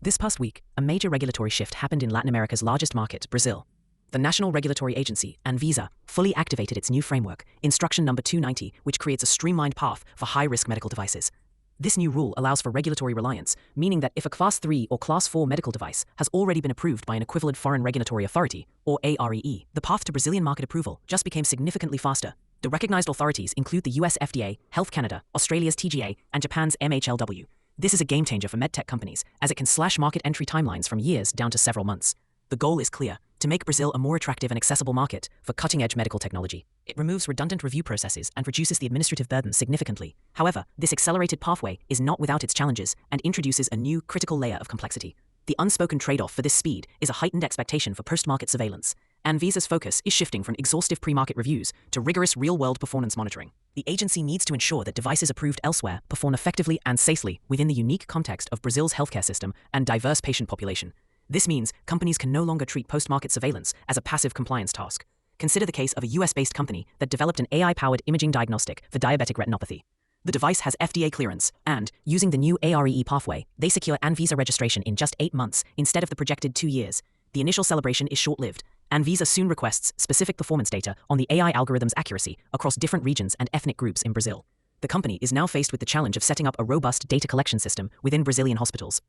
This past week, a major regulatory shift happened in Latin America's largest market, Brazil. The National Regulatory Agency, ANVISA, fully activated its new framework, Instruction Number 290, which creates a streamlined path for high-risk medical devices. This new rule allows for regulatory reliance, meaning that if a Class 3 or Class 4 medical device has already been approved by an equivalent foreign regulatory authority, or AREE, the path to Brazilian market approval just became significantly faster. The recognized authorities include the US FDA, Health Canada, Australia's TGA, and Japan's MHLW. This is a game-changer for MedTech companies, as it can slash market entry timelines from years down to several months. The goal is clear: to make Brazil a more attractive and accessible market for cutting-edge medical technology. It removes redundant review processes and reduces the administrative burden significantly. However, this accelerated pathway is not without its challenges and introduces a new, critical layer of complexity. The unspoken trade-off for this speed is a heightened expectation for post-market surveillance. ANVISA's focus is shifting from exhaustive pre-market reviews to rigorous real-world performance monitoring. The agency needs to ensure that devices approved elsewhere perform effectively and safely within the unique context of Brazil's healthcare system and diverse patient population. This means companies can no longer treat post-market surveillance as a passive compliance task. Consider the case of a US-based company that developed an AI-powered imaging diagnostic for diabetic retinopathy. The device has FDA clearance, and, using the new AREE pathway, they secure ANVISA registration in just 8 months instead of the projected 2 years. The initial celebration is short-lived. ANVISA soon requests specific performance data on the AI algorithm's accuracy across different regions and ethnic groups in Brazil. The company is now faced with the challenge of setting up a robust data collection system within Brazilian hospitals.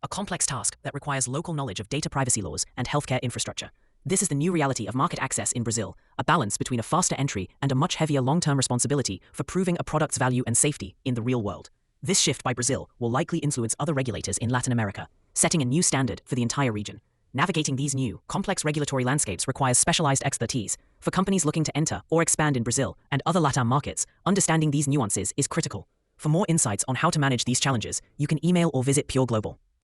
A complex task that requires local knowledge of data privacy laws and healthcare infrastructure. This is the new reality of market access in Brazil, a balance between a faster entry and a much heavier long-term responsibility for proving a product's value and safety in the real world. This shift by Brazil will likely influence other regulators in Latin America, setting a new standard for the entire region. Navigating these new, complex regulatory landscapes requires specialized expertise. For companies looking to enter or expand in Brazil and other LATAM markets, understanding these nuances is critical. For more insights on how to manage these challenges, you can email or visit Chen-Global.